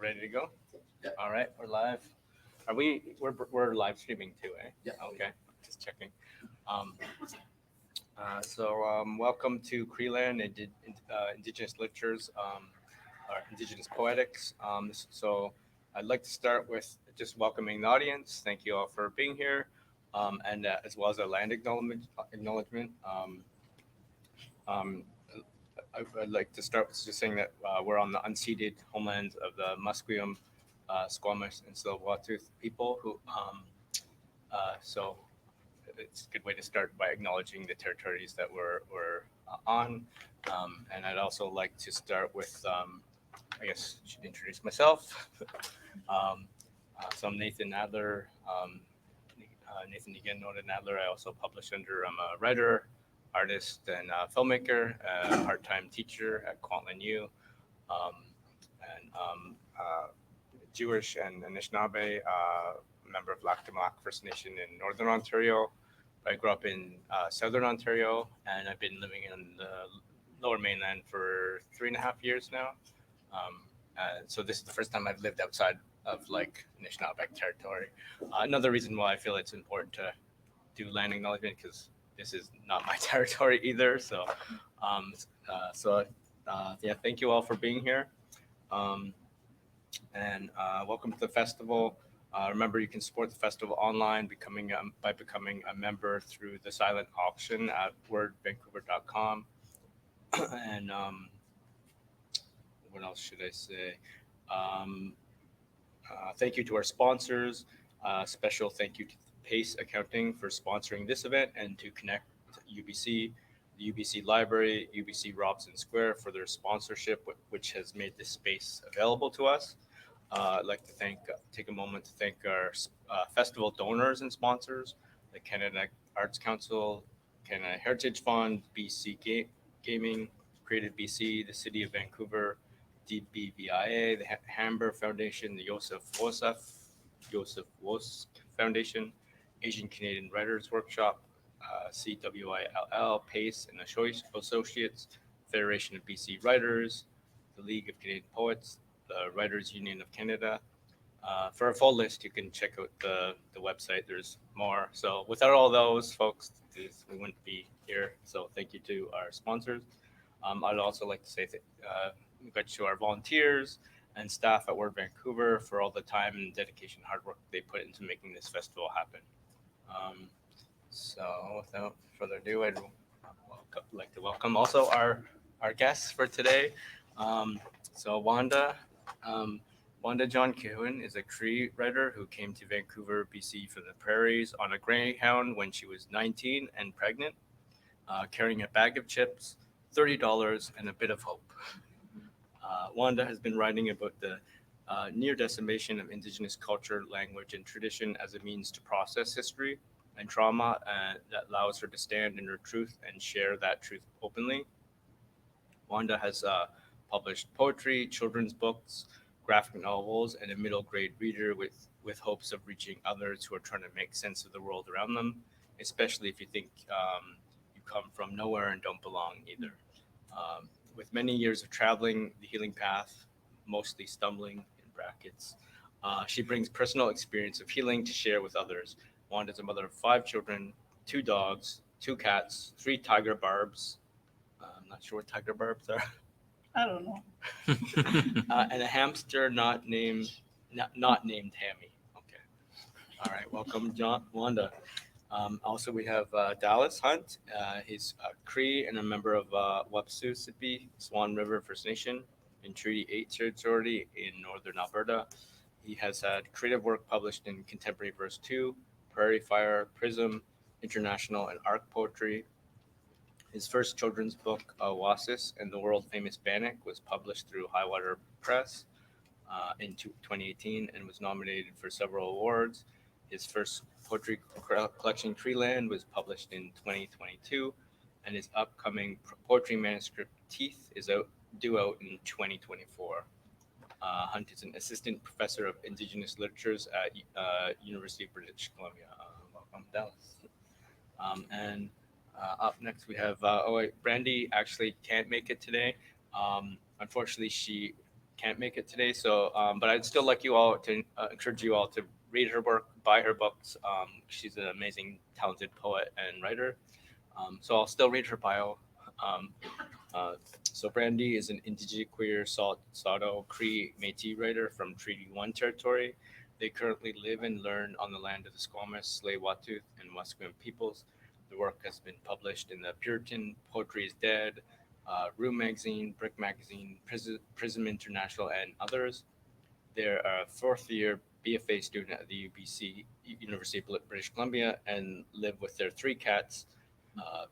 ready to go? Yeah. All right, we're live. Are we? We're live streaming too, eh? Yeah. Okay, just checking. Um, welcome to Creeland Indigenous Lectures, or Indigenous Poetics. I'd like to start with just welcoming the audience. Thank you all for being here, and as well as a land acknowledgement. Um, I'd like to start with just saying that we're on the unceded homelands of the Musqueam, Squamish, and Tsleil-Waututh people. So it's a good way to start by acknowledging the territories that we're on. And I'd also like to start with, I guess I should introduce myself. So I'm Nathan Adler. Nathan again, noted Adler. I also publish under, I'm a writer, artist, and filmmaker, part-time teacher at Kwantlen U, and Jewish and Anishinaabe, member of Laktamalak First Nation in Northern Ontario. I grew up in Southern Ontario, and I've been living in the Lower Mainland for 3.5 years now. So this is the first time I've lived outside of like Anishinaabe territory. Another reason why I feel it's important to do land acknowledgement, because this is not my territory either. Yeah, thank you all for being here. And welcome to the festival. Remember, you can support the festival online by becoming a member through the silent auction at wordvancouver.com. And what else should I say? Thank you to our sponsors. Special thank you to Pace Accounting for sponsoring this event, and to Connect UBC, the UBC Library, UBC Robson Square for their sponsorship, which has made this space available to us. I'd like to take a moment to thank our festival donors and sponsors, the Canada Arts Council, Canada Heritage Fund, BC Gaming, Creative BC, the City of Vancouver, DBVIA, the Hamber Foundation, the Joseph Wosk Foundation, Asian Canadian Writers Workshop, CWILL, Pace and Associates, Federation of BC Writers, the League of Canadian Poets, the Writers Union of Canada. For a full list, you can check out the website. There's more. So without all those folks, we wouldn't be here. So thank you to our sponsors. I'd also like to say thank you to our volunteers and staff at Word Vancouver for all the time and dedication, hard work they put into making this festival happen. So without further ado, I'd like to welcome also our guests for today. So Wanda John-Kehewin is a Cree writer who came to Vancouver, BC from the prairies on a greyhound when she was 19 and pregnant, carrying a bag of chips, $30, and a bit of hope. Wanda has been writing about the near decimation of Indigenous culture, language, and tradition as a means to process history and trauma that allows her to stand in her truth and share that truth openly. Wanda has published poetry, children's books, graphic novels, and a middle grade reader with hopes of reaching others who are trying to make sense of the world around them, especially if you think you come from nowhere and don't belong either. With many years of traveling the healing path, mostly stumbling in brackets, she brings personal experience of healing to share with others. Wanda is a mother of 5 children, 2 dogs, 2 cats, 3 tiger barbs. I'm not sure what tiger barbs are. I don't know. And a hamster not named Hammy. Okay. All right. Welcome, Wanda. Also, we have Dallas Hunt. He's a Cree and a member of Wapsipipi Swan River First Nation in Treaty 8 territory in northern Alberta. He has had creative work published in Contemporary Verse 2, Prairie Fire, Prism, International, and Arc Poetry. His first children's book, Wasis and the World Famous Bannock, was published through Highwater Press in 2018 and was nominated for several awards. His first poetry collection, Creeland, was published in 2022, and his upcoming poetry manuscript, Teeth, is due out in 2024. Hunt is an assistant professor of Indigenous Literatures at University of British Columbia. Welcome, Dallas. And up next we have Brandi actually can't make it today. Unfortunately, she can't make it today. So, but I'd still like you all to encourage you all to read her work, buy her books. She's an amazing, talented poet and writer. So I'll still read her bio. Um, so Brandi is an indigenous queer Saulteaux Cree Métis writer from Treaty 1 territory. They currently live and learn on the land of the Squamish, Tsleil-Waututh, and Musqueam peoples. The work has been published in the Puritan, Poetry is Dead, Room Magazine, Brick Magazine, Prism International, and others. They're a fourth year BFA student at the UBC, University of British Columbia, and live with their three cats,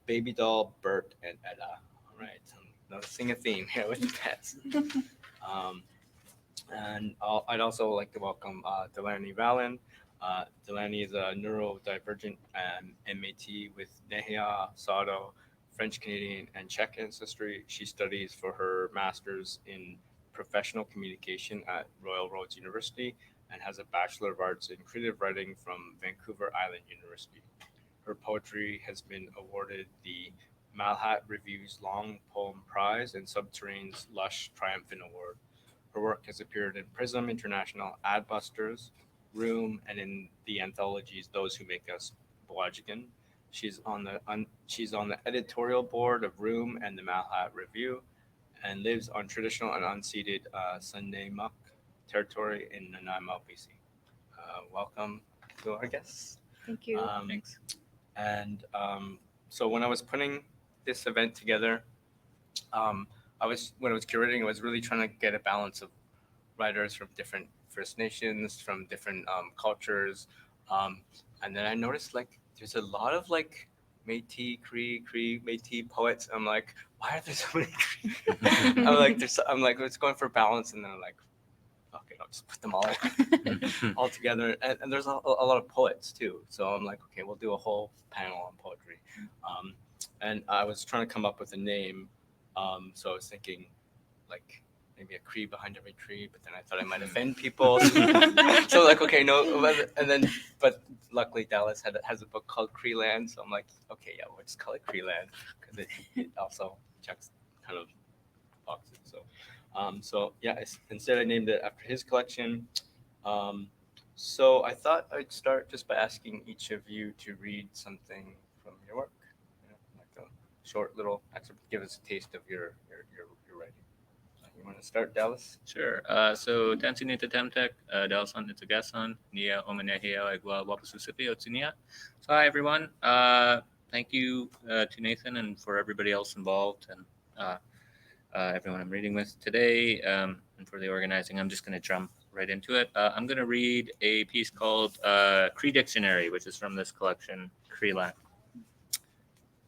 Baby Doll, Bert, and Etta. All right, I'm noticing a theme here with the pets. And I'd also like to welcome Délani Valin. Délani is a neurodivergent Métis with Nehia, Saulteaux, French Canadian, and Czech ancestry. She studies for her master's in professional communication at Royal Roads University and has a Bachelor of Arts in creative writing from Vancouver Island University. Her poetry has been awarded the Malhat Review's Long Poem Prize and Subterrane's Lush Triumphant Award. Her work has appeared in Prism International, Adbusters, Room, and in the anthologies Those Who Make Us Boajigan. She's on the editorial board of Room and the Malhat Review, and lives on traditional and unceded Sundaymuk territory in Nanaimo, BC. Welcome to our guests. Thank you. Thanks. And so when I was putting this event together, when I was curating, I was really trying to get a balance of writers from different First Nations, from different cultures, and then I noticed like there's a lot of like Métis, Cree, Métis poets. I'm like, why are there so many Cree? I'm like, it's going for balance, and then I'm like, okay, I'll just put them all together. And there's a lot of poets too, so I'm like, okay, we'll do a whole panel on poetry. And I was trying to come up with a name. So I was thinking, like maybe a Cree behind every tree, but then I thought I might offend people. So like, okay, no, but luckily Dallas has a book called Creeland, so I'm like, okay, yeah, we'll just call it Creeland because it also checks kind of boxes. So yeah, instead I named it after his collection. So I thought I'd start just by asking each of you to read something from your work, like a short little excerpt, give us a taste of your writing. You want to start, Dallas? Sure. So Tansinita Temtek, Dalson Nitagasan, Nia Omanehia Igwa Wapasusipi Otsinia. So hi everyone. Thank you to Nathan and for everybody else involved and everyone I'm reading with today and for the organizing. I'm just going to jump right into it. I'm going to read a piece called Cree Dictionary, which is from this collection, Creeland.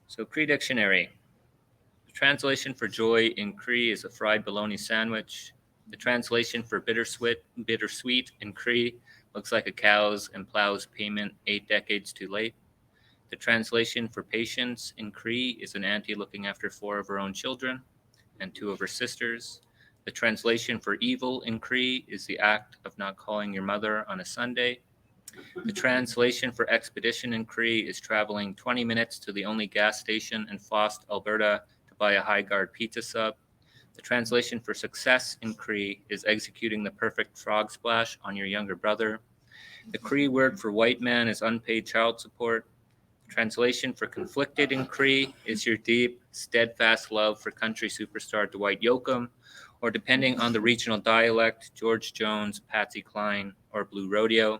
So Cree Dictionary. The translation for joy in Cree is a fried bologna sandwich. The translation for bittersweet in Cree looks like a cow's and plows payment 8 decades too late. The translation for patience in Cree is an auntie looking after 4 of her own children and 2 of her sisters. The translation for evil in Cree is the act of not calling your mother on a Sunday. The translation for expedition in Cree is traveling 20 minutes to the only gas station in Fost, Alberta to buy a high guard pizza sub. The translation for success in Cree is executing the perfect frog splash on your younger brother. The Cree word for white man is unpaid child support. Translation for conflicted in Cree is your deep, steadfast love for country superstar Dwight Yoakam, or depending on the regional dialect, George Jones, Patsy Cline, or Blue Rodeo.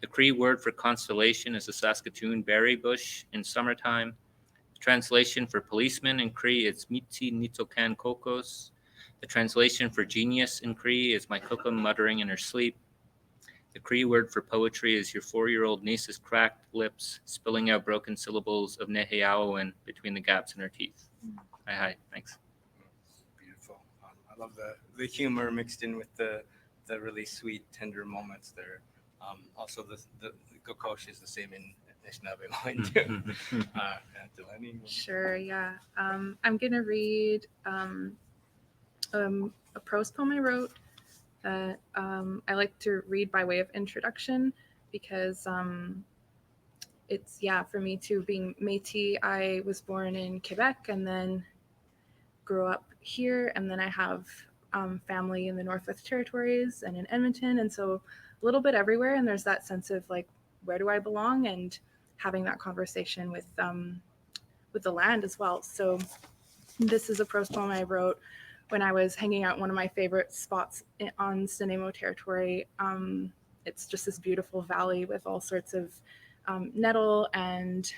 The Cree word for constellation is a Saskatoon berry bush in summertime. The translation for policeman in Cree is Mitsi Nitsokan Kokos. The translation for genius in Cree is my kukum muttering in her sleep. The Cree word for poetry is your 4-year-old niece's cracked lips, spilling out broken syllables of ні키ჰci-âniskotâpân between the gaps in her teeth. Hi, thanks. Beautiful. I love the humor mixed in with the really sweet, tender moments there. Also, the Gokosh is the same in Anishinaabe too. Délani? Sure, yeah. I'm going to read a prose poem I wrote that I like to read by way of introduction because it's, for me too, being Métis, I was born in Quebec and then grew up here, and then I have family in the Northwest Territories and in Edmonton, and so a little bit everywhere. And there's that sense of like, where do I belong? And having that conversation with the land as well. So this is a prose poem I wrote when I was hanging out in one of my favorite spots on ᒪᒪhtâwisiwin territory. It's just this beautiful valley with all sorts of nettle and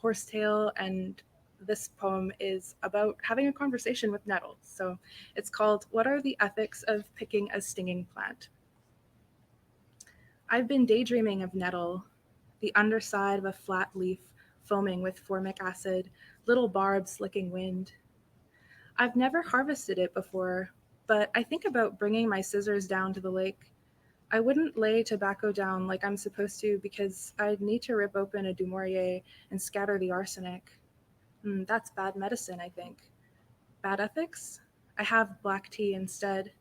horsetail, and this poem is about having a conversation with nettle. So it's called "What Are the Ethics of Picking a Stinging Plant?" I've been daydreaming of nettle, the underside of a flat leaf foaming with formic acid, little barbs licking wind. I've never harvested it before, but I think about bringing my scissors down to the lake. I wouldn't lay tobacco down like I'm supposed to because I'd need to rip open a Du Maurier and scatter the arsenic. That's bad medicine, I think. Bad ethics? I have black tea instead.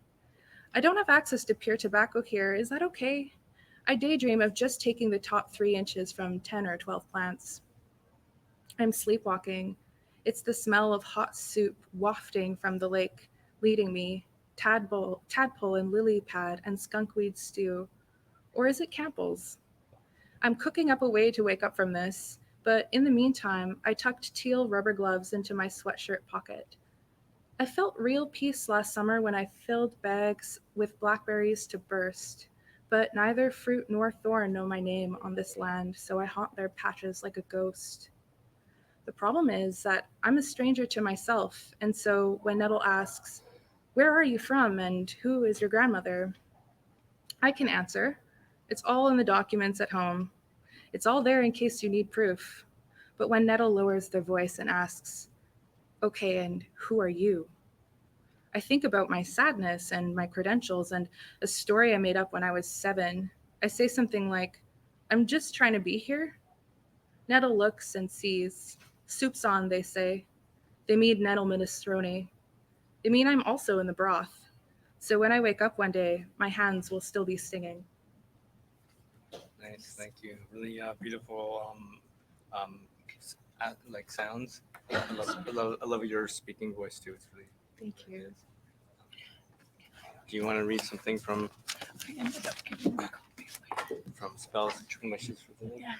I don't have access to pure tobacco here. Is that okay? I daydream of just taking the top 3 inches from 10 or 12 plants. I'm sleepwalking. It's the smell of hot soup wafting from the lake, leading me, tadpole and lily pad and skunkweed stew. Or is it Campbell's? I'm cooking up a way to wake up from this, but in the meantime, I tucked teal rubber gloves into my sweatshirt pocket. I felt real peace last summer when I filled bags with blackberries to burst, but neither fruit nor thorn know my name on this land, so I haunt their patches like a ghost. The problem is that I'm a stranger to myself, and so when Nettle asks, "Where are you from and who is your grandmother?" I can answer. It's all in the documents at home. It's all there in case you need proof. But when Nettle lowers their voice and asks, "Okay, and who are you?" I think about my sadness and my credentials and a story I made up when I was 7. I say something like, "I'm just trying to be here." Nettle looks and sees. "Soup's on," they say. They mean Nettle minestrone. They mean I'm also in the broth. So when I wake up one day, my hands will still be stinging. Nice, thank you. Really beautiful like sounds. I love your speaking voice too. It's really Thank you. good. Do you want to read something from I ended up giving my copy away. Spells and Wishes for the day? Yeah.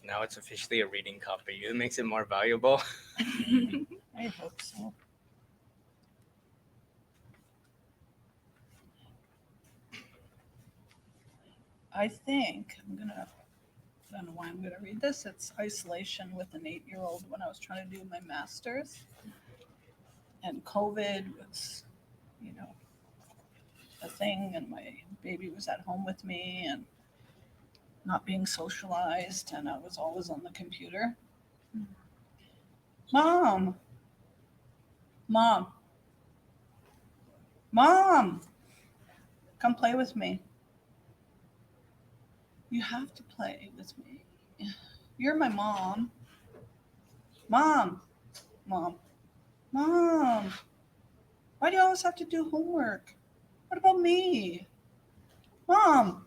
Now it's officially a reading copy. It makes it more valuable. I hope so. I don't know why I'm gonna read this. It's isolation with an 8-year-old when I was trying to do my master's. And COVID was, a thing, and my baby was at home with me and not being socialized, and I was always on the computer. Mom, come play with me. You have to play with me. You're my mom. Mom. Why do you always have to do homework? What about me? Mom.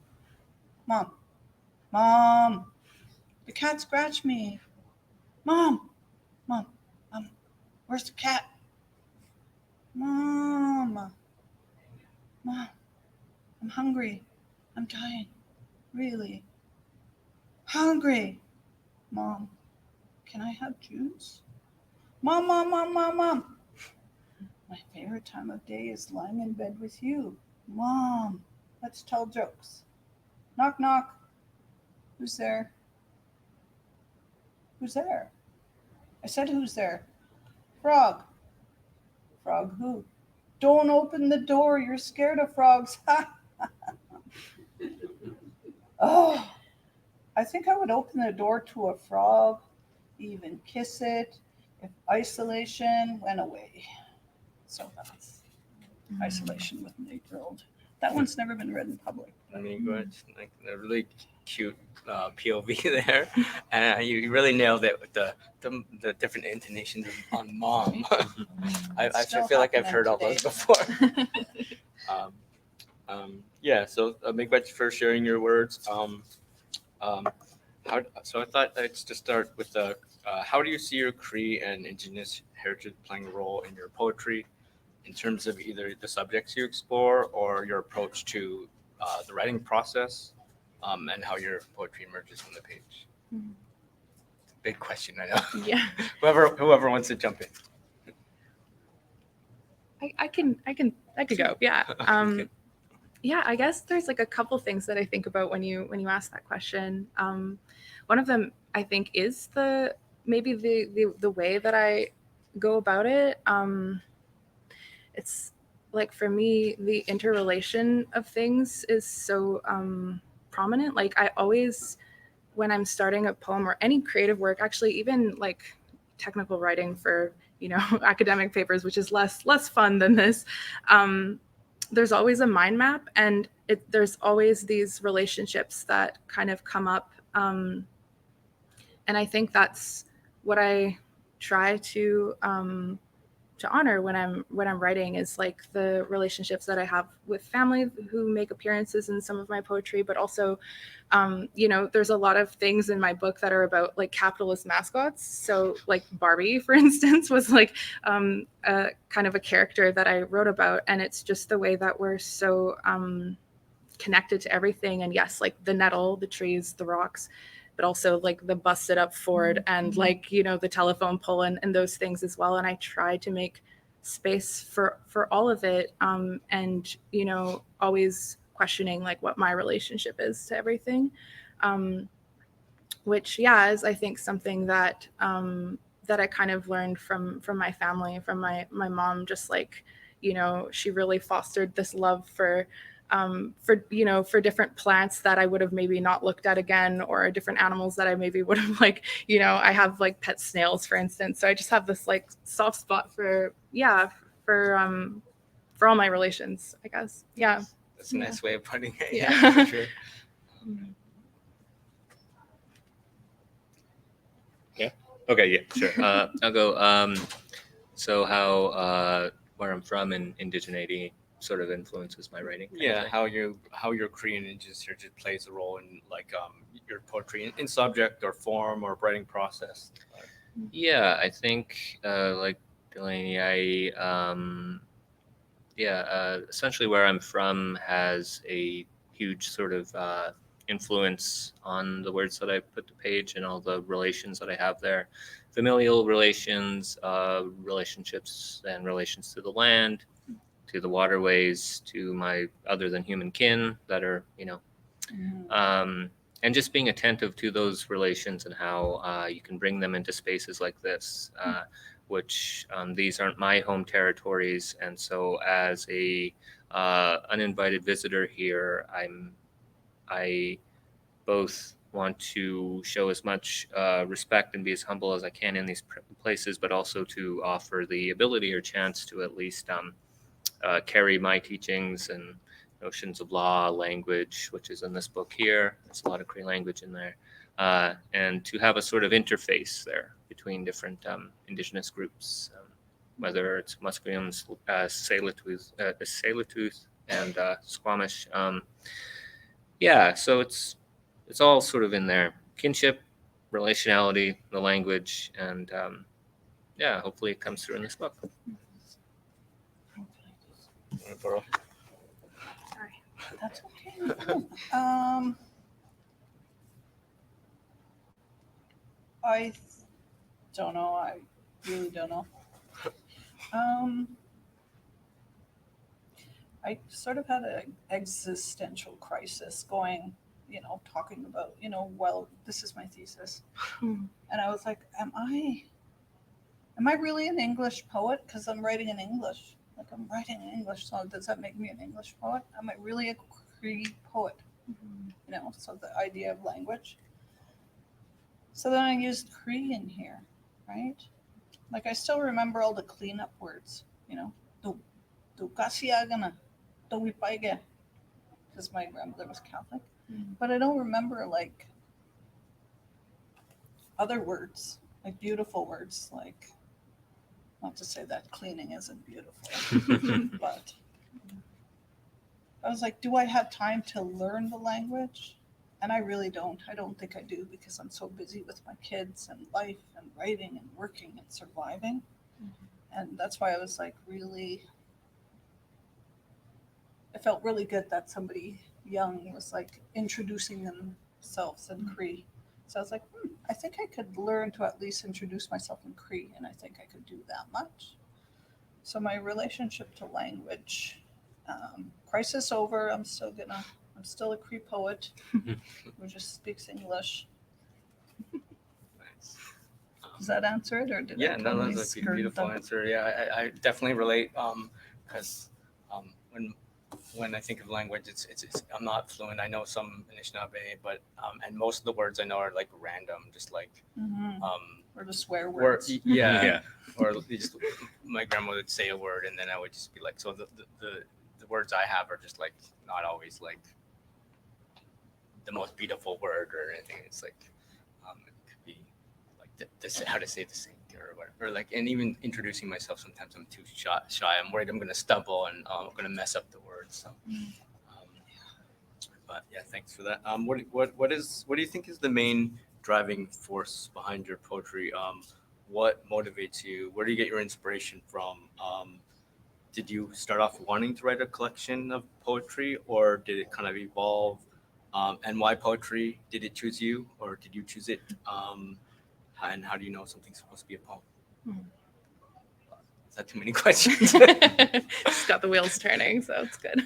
The cat scratched me. Mom. Where's the cat? Mom. I'm hungry. I'm dying. Really hungry. Mom, can I have juice? Mom. My favorite time of day is lying in bed with you. Mom, let's tell jokes. Knock, knock. Who's there? Who's there? I said, who's there? Frog. Frog who? Don't open the door. You're scared of frogs. Oh, I think I would open the door to a frog, even kiss it, if isolation went away. So that's isolation with an 8-year-old. That one's never been read in public. I mean, good. Like, really cute POV there, and you really nailed it with the different intonations on mom. I Still feel like I've happening heard all today. those before. Yeah, so Miigwech for sharing your words. So I thought let's just start with the how do you see your Cree and Indigenous heritage playing a role in your poetry, in terms of either the subjects you explore or your approach to the writing process, and how your poetry emerges from the page? Mhm. Big question, I know. Yeah, whoever wants to jump in. I can go. Yeah. Okay. Yeah, I guess there's like a couple things that I think about when you ask that question. One of them I think is maybe the way that I go about it. It's like for me the interrelation of things is so prominent. Like I always, when I'm starting a poem or any creative work, actually even like technical writing for academic papers, which is less fun than this. There's always a mind map, and there's always these relationships that kind of come up, and I think that's what I try to honor when I'm writing, is like the relationships that I have with family who make appearances in some of my poetry, but also there's a lot of things in my book that are about like capitalist mascots. So like Barbie, for instance, was like a kind of a character that I wrote about, and it's just the way that we're so connected to everything. And yes, like the nettle, the trees, the rocks, but also like the busted up Ford and like the telephone pole and those things as well. And I try to make space for all of it, and always questioning like what my relationship is to everything, which is I think something that that I kind of learned from my family, from my mom. Just like she really fostered this love for different plants that I would have maybe not looked at again, or different animals that I maybe would have like, I have like pet snails, for instance. So I just have this like soft spot for all my relations, I guess. Yeah. That's a nice way of putting it. Yeah. For sure. Okay, yeah, sure. I'll go. So how where I'm from in Indigeneity sort of influences my writing. kind of Yeah, thing. how your Korean Indigenous heritage plays a role in like your poetry in subject or form or writing process. Yeah, I think like Délani, essentially where I'm from has a huge sort of influence on the words that I put to page and all the relations that I have there. Familial relations, relationships and relations to the land, to the waterways, to my other than human kin that are, and just being attentive to those relations and how you can bring them into spaces like this, which these aren't my home territories. And so as a uninvited visitor here, I both want to show as much respect and be as humble as I can in these places, but also to offer the ability or chance to at least carry my teachings and notions of law, language, which is in this book here. There's a lot of Cree language in there. And to have a sort of interface there between different Indigenous groups, whether it's Musqueams, Saulteaux, and Squamish. So it's all sort of in there. Kinship, relationality, the language, and hopefully it comes through in this book. Sorry. That's okay. I don't know. I really don't know. I sort of had an existential crisis going, talking about, well, this is my thesis. And I was like, am I really an English poet? Because I'm writing in English. Like I'm writing in English, so does that make me an English poet? Am I really a Cree poet? So the idea of language. So then I used Cree in here, right? Like I still remember all the cleanup words, do kasi agana, do we paige, because my grandmother was Catholic. but I don't remember like other words, like beautiful words, like, not to say that cleaning isn't beautiful, but I was like, do I have time to learn the language? And I really don't. I don't think I do, because I'm so busy with my kids and life and writing and working and surviving. And that's why I was like, really, I felt really good that somebody young was like introducing themselves in Cree. So I was like, I think I could learn to at least introduce myself in Cree, and I think I could do that much. So my relationship to language, crisis over, I'm still a Cree poet who just speaks English. Nice. Does that answer it, or did Yeah, I no, totally that's a skirt beautiful the- answer. Yeah, I definitely relate. Because when I think of language, it's I'm not fluent. I know some Anishinaabe, but and most of the words I know are like random, just like Mhm. um, Or the swear word. words. Yeah, Yeah. or just my grandma would say a word, and then I would just be like, so the words I have are just like not always like the most beautiful word or anything. It's like it could be like this how to say the same or whatever. Or like, and even introducing myself, sometimes I'm too shy. I'm worried I'm gonna stumble and I'm gonna mess up the words. So, but yeah, thanks for that. What do you think is the main driving force behind your poetry? What motivates you? Where do you get your inspiration from? Did you start off wanting to write a collection of poetry, or did it kind of evolve? And why poetry? Did it choose you, or did you choose it? And how do you know something's supposed to be a poem? Is that too many questions? It's got the wheels turning, so it's good.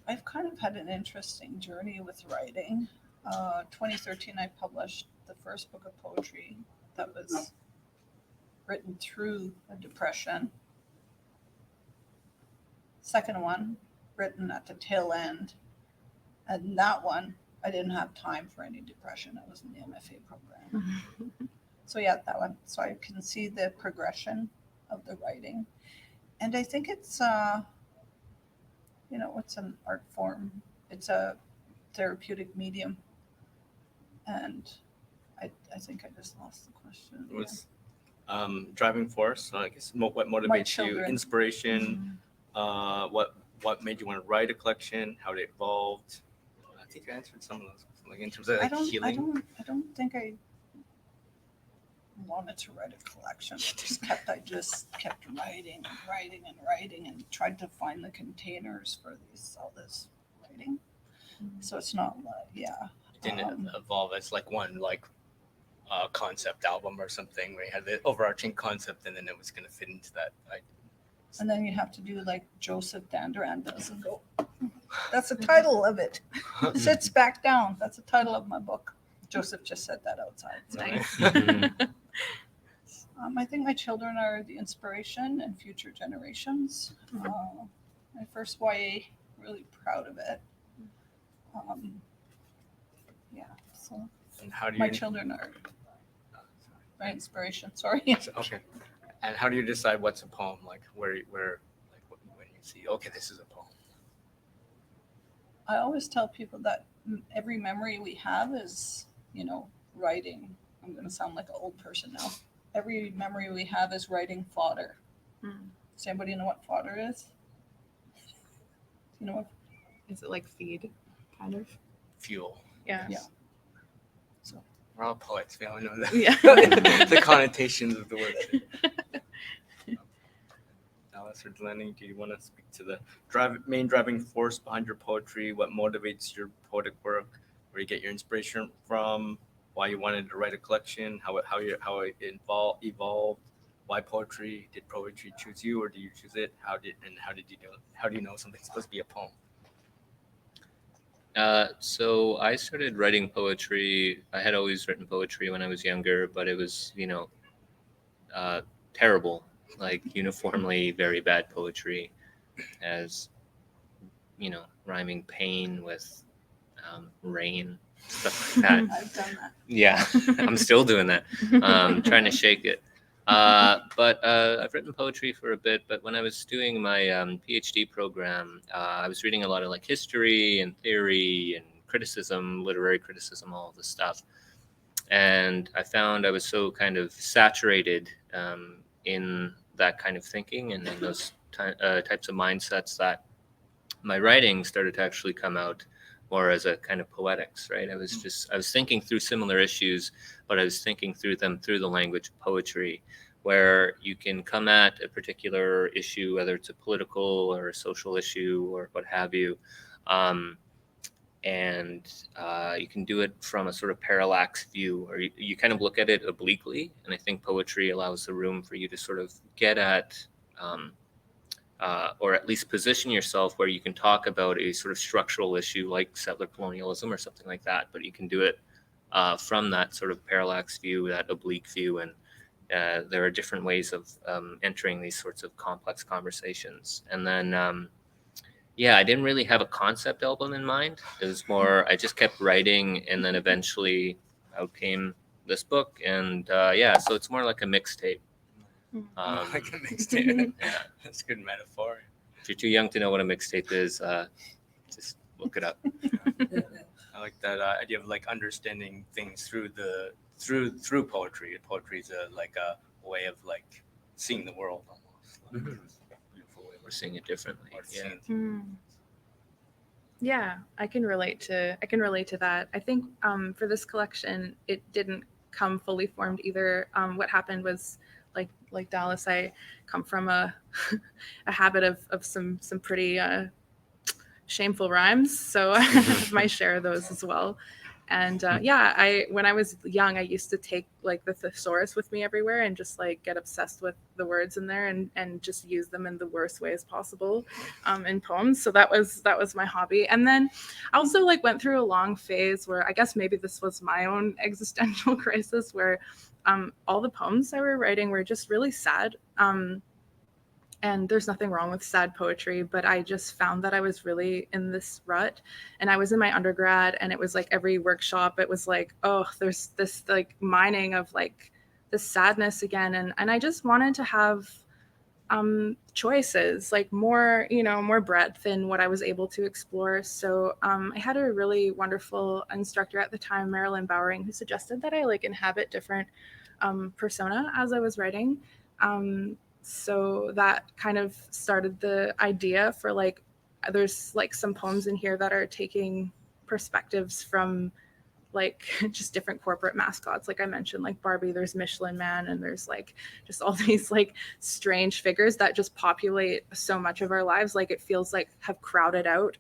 I've kind of had an interesting journey with writing. 2013, I published the first book of poetry that was written through a depression. Second one, written at the tail end. And that one, I didn't have time for any depression. I was in the MFA program. So yeah, that one. So I can see the progression of the writing. And I think it's, it's an art form. It's a therapeutic medium. And I think I just lost the question. It was driving force. I guess what motivates you? children. Inspiration. What made you want to write a collection? How it evolved? I think I answered some of those. Like in terms of like healing. I don't think I wanted to write a collection. I just kept writing and tried to find the containers for all this writing. So it's not like, It didn't evolve as like one concept album or something where you had the overarching concept and then it was going to fit into that. And then you have to do like Joseph Dandaran does and go, that's the title of it. Sits back down. That's the title of my book. Joseph just said that outside. So. Nice. I think my children are the inspiration and future generations. My first YA, really proud of it. So And how do you? my children are my inspiration. Sorry. Okay. And how do you decide what's a poem? Like where like when you see, okay, this is a poem. I always tell people that every memory we have is, writing. I'm going to sound like an old person now. Every memory we have is writing fodder. Does anybody know what fodder is? You know what? Is it like feed, kind of? Fuel. Yeah. Yeah. We're all poets. We all know that. Yeah. The connotations of the word. Alice or Délani, do you want to speak to the main driving force behind your poetry? What motivates your poetic work? Where you get your inspiration from? Why you wanted to write a collection? How it evolved? Why poetry? Did poetry choose you, or do you choose it? How do you know something's supposed to be a poem? So I started writing poetry. I had always written poetry when I was younger, but it was, terrible, like uniformly very bad poetry, as, rhyming pain with rain, stuff like that. I've done that. Yeah, I'm still doing that. Trying to shake it. But I've written poetry for a bit. But when I was doing my PhD program, I was reading a lot of like history and theory and criticism, literary criticism, all of this stuff. And I found I was so kind of saturated in that kind of thinking and in those types of mindsets that my writing started to actually come out more as a kind of poetics, right? I was thinking through similar issues, but I was thinking through them through the language of poetry, where you can come at a particular issue, whether it's a political or a social issue or what have you, and you can do it from a sort of parallax view, or you kind of look at it obliquely. And I think poetry allows the room for you to sort of get at, or at least position yourself where you can talk about a sort of structural issue like settler colonialism or something like that, but you can do it from that sort of parallax view, that oblique view. And there are different ways of entering these sorts of complex conversations. And then, yeah, I didn't really have a concept album in mind. It was more, I just kept writing, and then eventually out came this book. And yeah, so it's more like a mixtape. Like a mixtape. Yeah. That's a good metaphor. If you're too young to know what a mixtape is, just look it up. I like that idea of like understanding things through through poetry. Poetry is like a way of like seeing the world almost. Like, beautiful way We're seeing it differently. of Yeah. seeing Yeah, I can relate to that. I think for this collection, it didn't come fully formed either. What happened was like Dallas, I come from a habit of some pretty shameful rhymes, so I have my share of those as well. And yeah, when I was young, I used to take like the thesaurus with me everywhere and just like get obsessed with the words in there and just use them in the worst ways possible in poems. So that was my hobby. And then I also like went through a long phase where I guess maybe this was my own existential crisis, where all the poems I were writing were just really sad. And there's nothing wrong with sad poetry, but I just found that I was really in this rut. And I was in my undergrad, and it was like every workshop, it was like, oh, there's this like mining of like this sadness again. And I just wanted to have choices, like more breadth in what I was able to explore. So I had a really wonderful instructor at the time, Marilyn Bowering, who suggested that I like inhabit different persona as I was writing. So that kind of started the idea for like, there's like some poems in here that are taking perspectives from like just different corporate mascots. Like I mentioned, like Barbie, there's Michelin Man, and there's like just all these like strange figures that just populate so much of our lives. Like it feels like have crowded out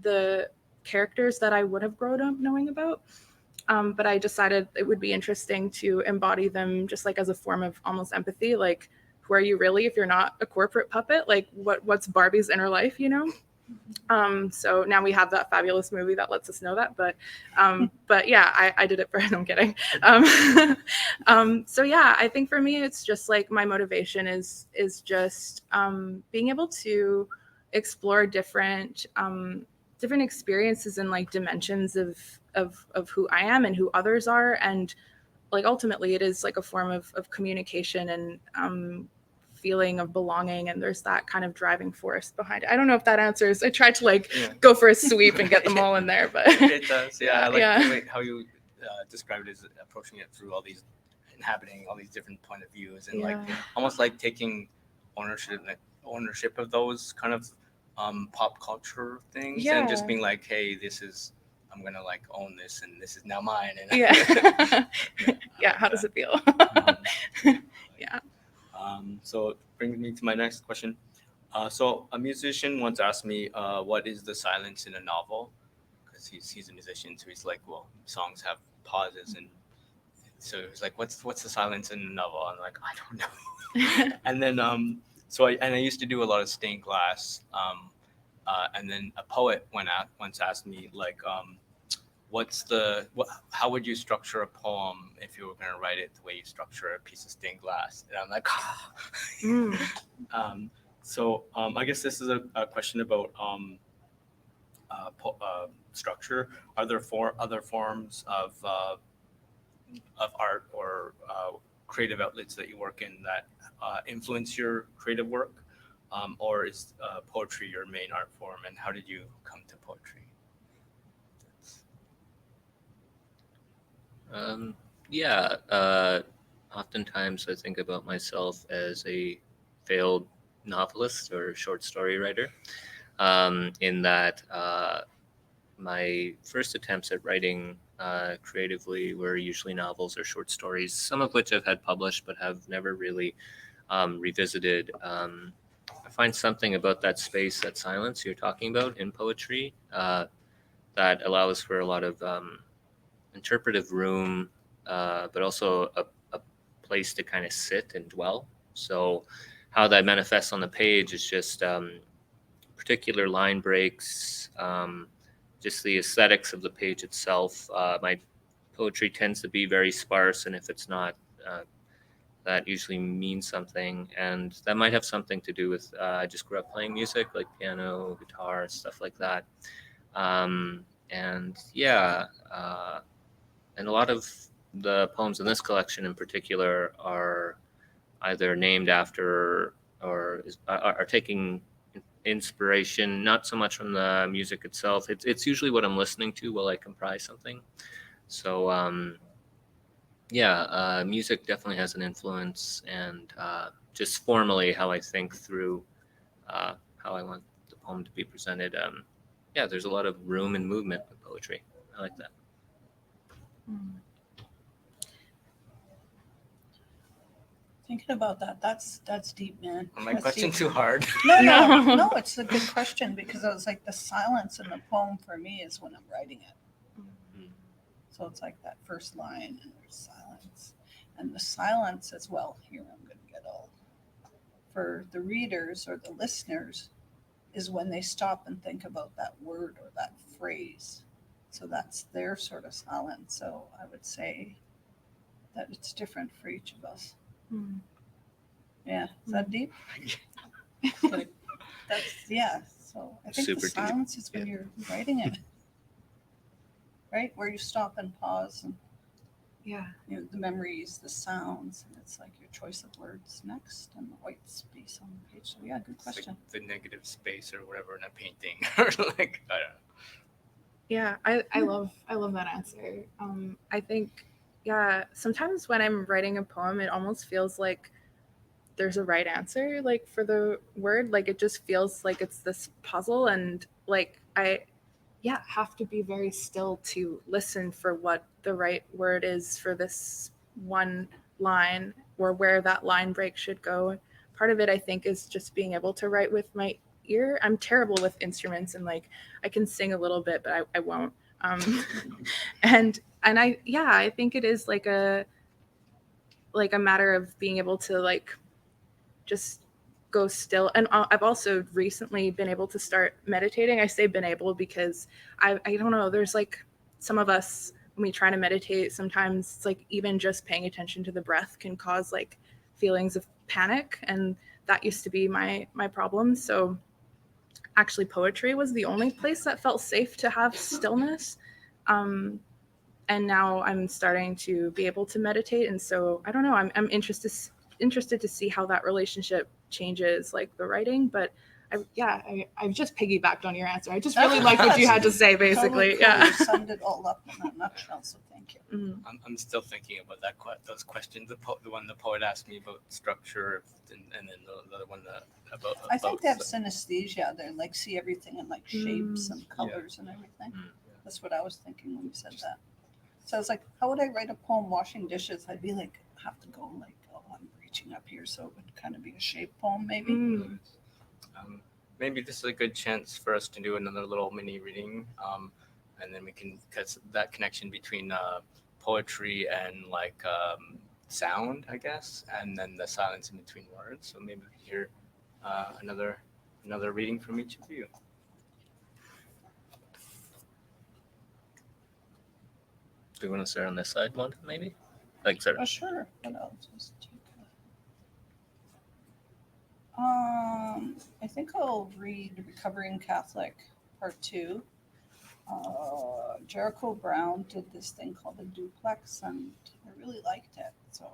the characters that I would have grown up knowing about. But I decided it would be interesting to embody them just like as a form of almost empathy. Like, who are you really if you're not a corporate puppet? Like what's Barbie's inner life, you know? So now we have that fabulous movie that lets us know that. But yeah, I did it for, no, I'm kidding. So yeah, I think for me, it's just like my motivation is just being able to explore different experiences and like dimensions of who I am and who others are. And like ultimately it is like a form of communication and feeling of belonging, and there's that kind of driving force behind it. I don't know if that answers. I tried to like go for a sweep and get them all in there, but it does. Yeah, I like the way how you described it as approaching it through all these, inhabiting all these different point of views, and like almost like taking ownership of those kind of pop culture things, and just being like, hey, this is, I'm gonna like own this, and this is now mine. And yeah, how does it feel? Yeah. So it brings me to my next question. So a musician once asked me, what is the silence in a novel? Because he's a musician, so he's like, well, songs have pauses, and so he's like, what's the silence in a novel? I'm like, I don't know. And then I used to do a lot of stained glass, and then a poet once asked me like, how would you structure a poem if you were going to write it the way you structure a piece of stained glass? And I'm like, so I guess this is a question about structure. Are there other forms of art or creative outlets that you work in that influence your creative work, or is poetry your main art form? And how did you come to poetry? Oftentimes I think about myself as a failed novelist or short story writer, in that my first attempts at writing creatively were usually novels or short stories, some of which I've had published but have never really revisited. I find something about that space, that silence you're talking about in poetry, that allows for a lot of interpretive room, but also a place to kind of sit and dwell. So how that manifests on the page is just particular line breaks, just the aesthetics of the page itself. My poetry tends to be very sparse, and if it's not, that usually means something. And that might have something to do with I just grew up playing music, like piano, guitar, stuff like that. And a lot of the poems in this collection in particular are either named after or are taking inspiration, not so much from the music itself. It's usually what I'm listening to while I comprise something. So music definitely has an influence, and just formally how I think through how I want the poem to be presented. There's a lot of room and movement with poetry. I like that. Thinking about that, that's deep, man. My That's question deep. too hard? No, it's a good question, because I was like, the silence in the poem for me is when I'm writing it. So it's like that first line and there's silence. And the silence as well, here I'm going to get all, for the readers or the listeners, is when they stop and think about that word or that phrase. So that's their sort of silence. So I would say that it's different for each of us. Yeah, is that deep? So I think Super the deep. silence is when you're writing it, right? Where you stop and pause, and the memories, the sounds, and it's like your choice of words next and the white space on the page. So yeah, good question. Like the negative space or whatever in a painting, or like I don't know. Yeah, I love that answer. I think, sometimes when I'm writing a poem, it almost feels like there's a right answer, like for the word. Like it just feels like it's this puzzle, and like I have to be very still to listen for what the right word is for this one line, or where that line break should go. Part of it, I think, is just being able to write with my ear. I'm terrible with instruments, and like I can sing a little bit, but I won't. And I think it is like a matter of being able to like just go still. And I've also recently been able to start meditating. I say been able because I don't know, there's like some of us, when we try to meditate, sometimes it's like even just paying attention to the breath can cause like feelings of panic, and that used to be my problem. So actually poetry was the only place that felt safe to have stillness. And now I'm starting to be able to meditate, and so I don't know, I'm interested to see how that relationship changes, like the writing. But I've just piggybacked on your answer. I just really like what you had to say, basically. Totally cool. You summed it all up in a nutshell, so thank you. I'm still thinking about those questions. The one the poet asked me about structure, and then the other one about. I think they have synesthesia. They like see everything in like shapes and colors and everything. That's what I was thinking when you said that. So I was like, how would I write a poem washing dishes? I'd be like, have to go like, I'm reaching up here, so it would kind of be a shape poem, maybe. Maybe this is a good chance for us to do another little mini reading, and then we can, because that connection between poetry and like sound, I guess, and then the silence in between words. So maybe we can hear another reading from each of you. Do you want to start on this side, Wanda, maybe? Like, sort of. Sure. What else? Just take I think I'll read Recovering Catholic Part 2. Jericho Brown did this thing called a duplex, and I really liked it. So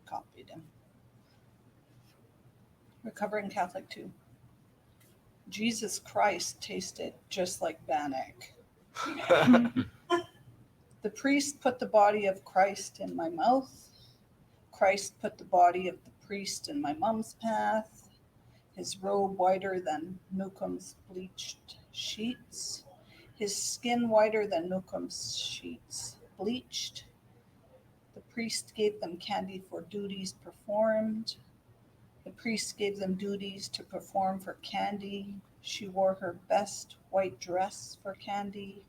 copied him. Recovering Catholic too. Jesus Christ tasted just like Bannock. The priest put the body of Christ in my mouth. Christ put the body of the priest in my mum's path. His robe whiter than Newcomb's bleached sheets. His skin whiter than Newcomb's sheets bleached. The priest gave them candy for duties performed. The priest gave them duties to perform for Candy. She wore her best white dress for Candy.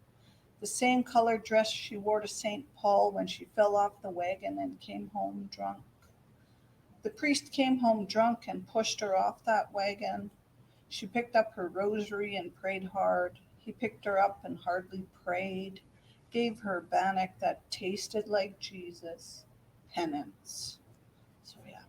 The same colored dress she wore to St. Paul when she fell off the wagon and came home drunk. The priest came home drunk and pushed her off that wagon. She picked up her rosary and prayed hard. He picked her up and hardly prayed, gave her bannock that tasted like Jesus. Penance. So yeah.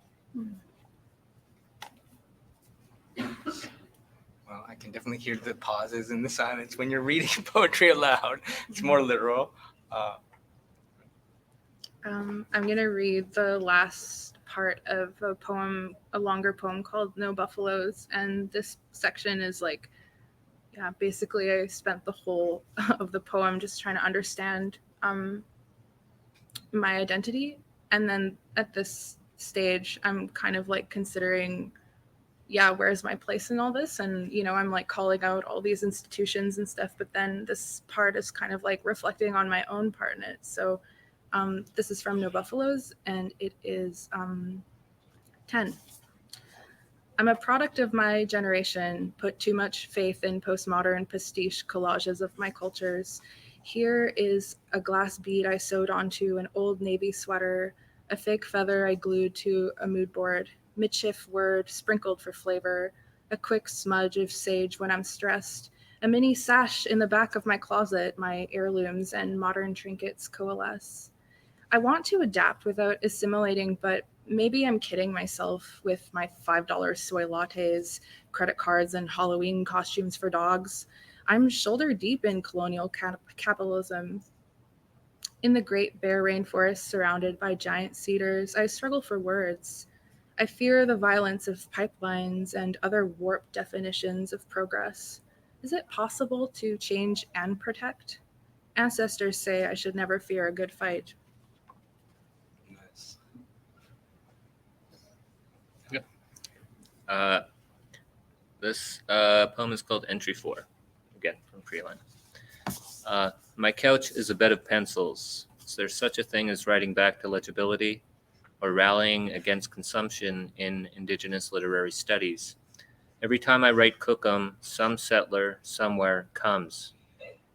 Well, I can definitely hear the pauses and the silence when you're reading poetry aloud. It's more literal. I'm going to read the last part of a poem, a longer poem called No Buffaloes. And this section is like, yeah, basically I spent the whole of the poem just trying to understand my identity. And then at this stage, I'm kind of like considering, yeah, where's my place in all this? And, you know, I'm like calling out all these institutions and stuff, but then this part is kind of like reflecting on my own part in it. So this is from No Buffaloes, and it is 10. I'm a product of my generation, put too much faith in postmodern pastiche collages of my cultures. Here is a glass bead I sewed onto an old navy sweater, a fake feather I glued to a mood board, midship word sprinkled for flavor, a quick smudge of sage when I'm stressed, a mini sash in the back of my closet, my heirlooms and modern trinkets coalesce. I want to adapt without assimilating, but maybe I'm kidding myself with my $5 soy lattes, credit cards, and Halloween costumes for dogs. I'm shoulder deep in colonial capitalism. In the great bare rainforest surrounded by giant cedars, I struggle for words. I fear the violence of pipelines and other warped definitions of progress. Is it possible to change and protect? Ancestors say I should never fear a good fight. Nice. This poem is called Entry 4, again from Creeland. My couch is a bed of pencils. Is there such a thing as writing back to legibility or rallying against consumption in Indigenous literary studies? Every time I write Cookum, some settler somewhere comes.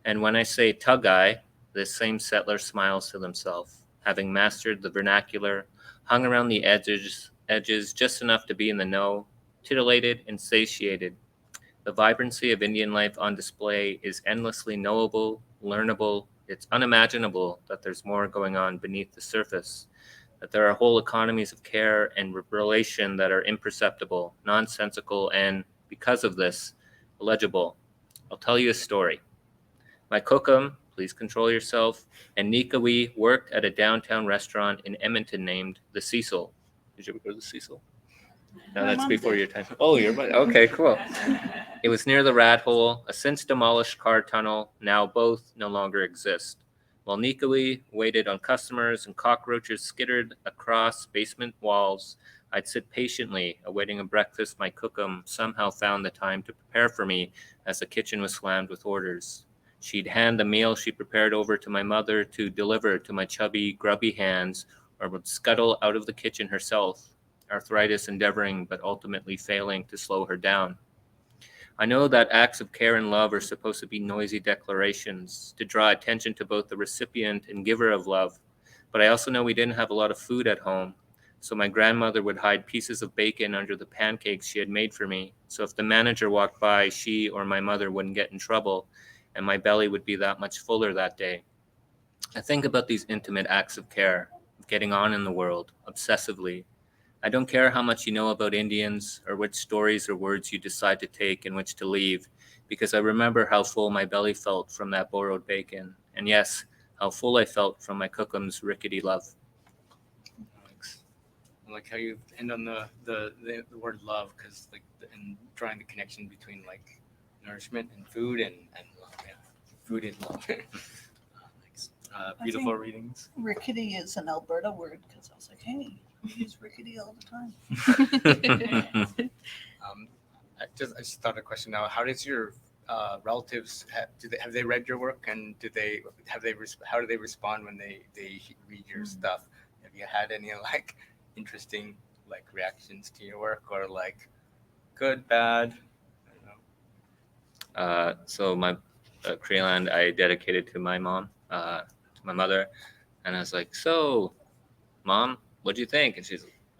And when I say Tug-eye, this same settler smiles to himself, having mastered the vernacular, hung around the edges just enough to be in the know, titillated and satiated. The vibrancy of Indian life on display is endlessly knowable, learnable. It's unimaginable that there's more going on beneath the surface, that there are whole economies of care and relation that are imperceptible, nonsensical, and, because of this, illegible. I'll tell you a story. My Cookum, please control yourself, and nikihci worked at a downtown restaurant in Edmonton named The Cecil. Did you ever go to The Cecil? No, that's before your time. Oh, you're right. Okay, cool. It was near the rat hole, a since demolished car tunnel. Now both no longer exist. While nikihci waited on customers and cockroaches skittered across basement walls, I'd sit patiently awaiting a breakfast my Cookum somehow found the time to prepare for me as the kitchen was slammed with orders. She'd hand the meal she prepared over to my mother to deliver to my chubby, grubby hands, or would scuttle out of the kitchen herself, arthritis endeavoring but ultimately failing to slow her down. I know that acts of care and love are supposed to be noisy declarations to draw attention to both the recipient and giver of love, but I also know we didn't have a lot of food at home, so my grandmother would hide pieces of bacon under the pancakes she had made for me, so if the manager walked by, she or my mother wouldn't get in trouble, and my belly would be that much fuller that day. I think about these intimate acts of care, of getting on in the world, obsessively. I don't care how much you know about Indians or which stories or words you decide to take and which to leave, because I remember how full my belly felt from that borrowed bacon, and yes, how full I felt from my Cookum's rickety love. Thanks. like how you end on the word love, because like and drawing the connection between like nourishment and food and love. Yeah, food is love. Thanks. Beautiful readings. Rickety is an Alberta word because I was like, hey, we use rickety all the time. I just thought a question now. How does your relatives have they read your work, and how do they respond when they read your stuff? Have you had any like interesting like reactions to your work, or like good, bad? I don't know. So my Creeland I dedicated to my mom, to my mother, and I was like, so, Mom, what do you think? And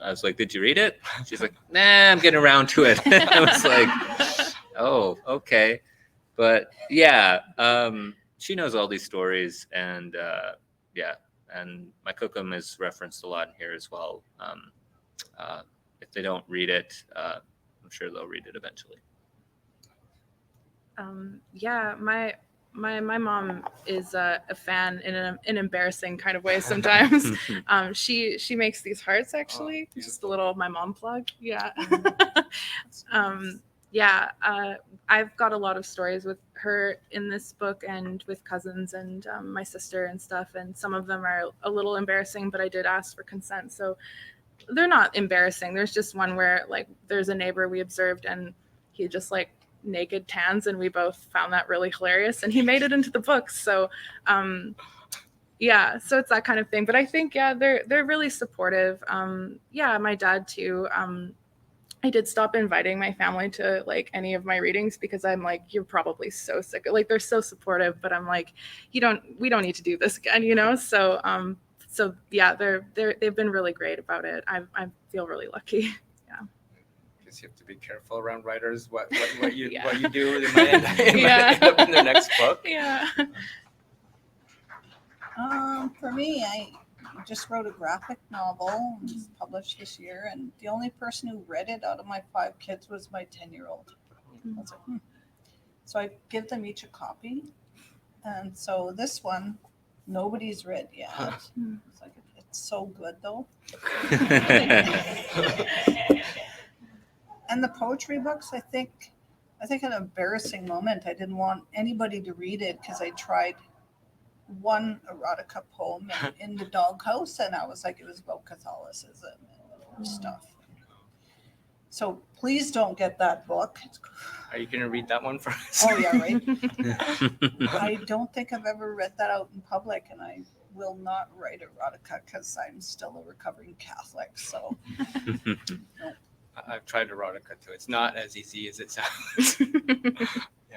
I was like, did you read it? She's like, nah, I'm getting around to it. I was like, oh, okay. But yeah, she knows all these stories, and yeah, and my cookum is referenced a lot in here as well. If they don't read it, I'm sure they'll read it eventually. Yeah, my mom is a fan in an embarrassing kind of way sometimes. She makes these hearts actually, just a little my mom plug. Yeah. Yeah, I've got a lot of stories with her in this book and with cousins and my sister and stuff, and some of them are a little embarrassing, but I did ask for consent, so they're not embarrassing. There's just one where like there's a neighbor we observed and he just like naked tans, and we both found that really hilarious, and he made it into the book. So yeah, so it's that kind of thing. But I think yeah, they're really supportive. Yeah, my dad too. I did stop inviting my family to like any of my readings because I'm like, you're probably so sick. Like they're so supportive, but I'm like, we don't need to do this again, you know? So so yeah, they've been really great about it. I feel really lucky. Yeah. Because you have to be careful around writers. What you Yeah. what you do, they might end up in their next book. Yeah. For me, I just wrote a graphic novel, and it was published this year, and the only person who read it out of my 5 kids was my 10-year-old. I was like, So I give them each a copy, and so this one nobody's read yet. It's like, it's so good though. And the poetry books, I think an embarrassing moment. I didn't want anybody to read it because I tried one erotica poem in the doghouse, and I was like, it was about Catholicism and stuff. So please don't get that book. Are you going to read that one for us? Oh yeah, right. I don't think I've ever read that out in public, and I will not write erotica because I'm still a recovering Catholic. So no. I've tried erotica too. It's not as easy as it sounds.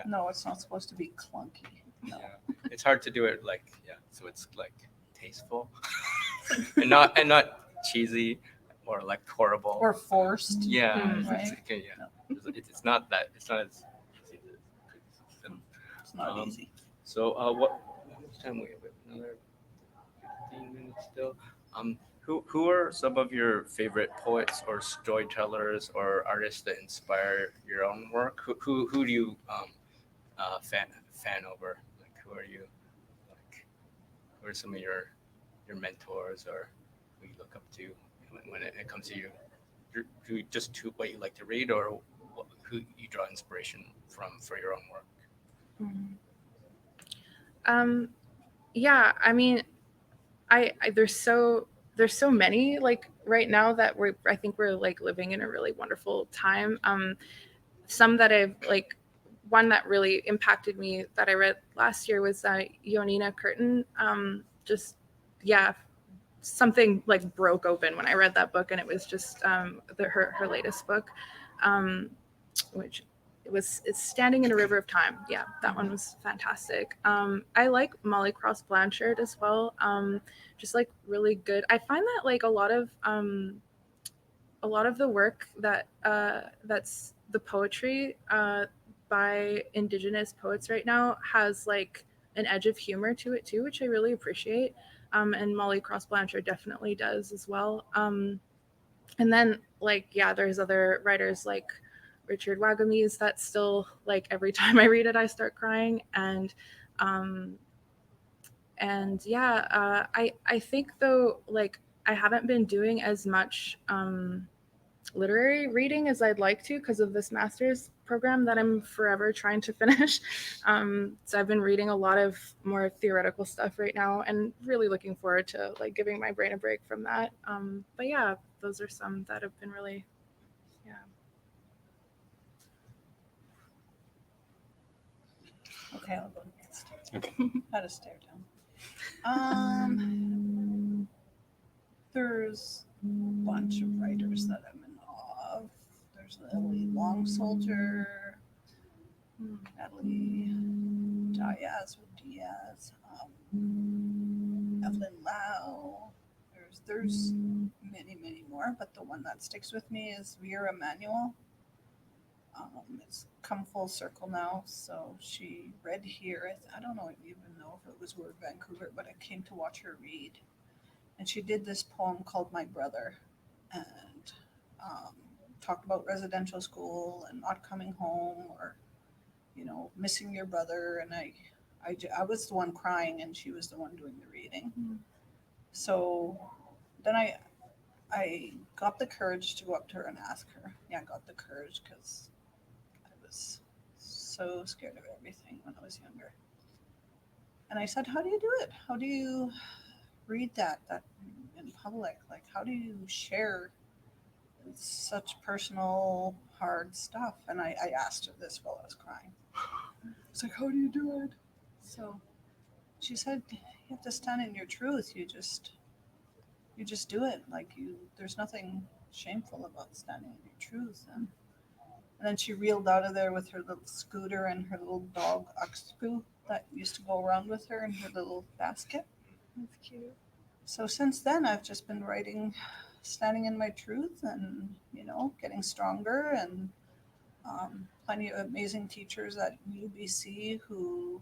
No, it's not supposed to be clunky. No. Yeah. It's hard to do it like so it's like tasteful and not cheesy or like horrible Or forced. Yeah, Right? it's not that. It's not as easy as It's not easy. So how much time we have? Another 15 minutes still. Who are some of your favorite poets or storytellers or artists that inspire your own work? Who do you fan over? Like who are you? Like who are some of your mentors or who you look up to when it comes to who just to what you like to read or who you draw inspiration from for your own work? Yeah, I mean, I there's so many like right now that I think we're like living in a really wonderful time. Some that I've like, one that really impacted me that I read last year was Yonina Curtin. Just yeah, something like broke open when I read that book, and it was just her latest book, which it's Standing in a River of Time. Yeah, that one was fantastic. I like Molly Cross Blanchard as well. Just like really good. I find that like a lot of the work that that's the poetry by Indigenous poets right now has like an edge of humor to it too, which I really appreciate. And Molly Cross Blanchard definitely does as well. And then like yeah, there's other writers like Richard Wagamese that still like every time I read it I start crying. And yeah, I think though like I haven't been doing as much literary reading as I'd like to because of this master's program that I'm forever trying to finish. So I've been reading a lot of more theoretical stuff right now and really looking forward to like giving my brain a break from that. But yeah, those are some that have been really, yeah. Okay, I'll go next. Okay. How to stare down. There's a bunch of writers that I'm in awe of. There's Lily Long Soldier, Natalie Diaz, Evelyn Lau. There's many more, but the one that sticks with me is Vera Emanuel. It's come full circle now. So she read here. I don't even know if it was Word Vancouver, but I came to watch her read. And she did this poem called My Brother, and talked about residential school and not coming home, or, missing your brother. And I was the one crying and she was the one doing the reading. Mm-hmm. So then I got the courage to go up to her and ask her. Yeah, I got the courage because I was so scared of everything when I was younger. And I said, how do you do it? How do you read that in public? Like, how do you share such personal, hard stuff? And I asked her this while I was crying. It's like, how do you do it? So she said, you have to stand in your truth. You just do it. Like, there's nothing shameful about standing in your truth. And then she reeled out of there with her little scooter and her little dog Uxpoo that used to go around with her in her little basket. That's cute. So since then, I've just been writing, standing in my truth, and getting stronger, and plenty of amazing teachers at UBC who,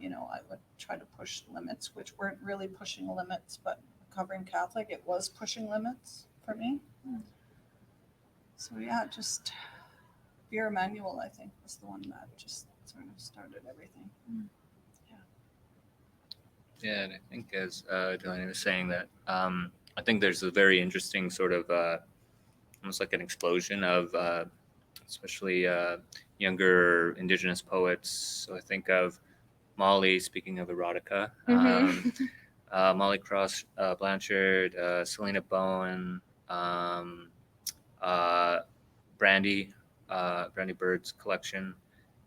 I would try to push limits, which weren't really pushing limits, but covering Catholic, it was pushing limits for me. So yeah, just Vera Emanuel, I think, was the one that just sort of started everything. Yeah, and I think as Délani was saying that, I think there's a very interesting sort of almost like an explosion of especially younger Indigenous poets. So I think of Molly, speaking of erotica, Molly Cross Blanchard, Selena Bowen, Brandi Bird's collection.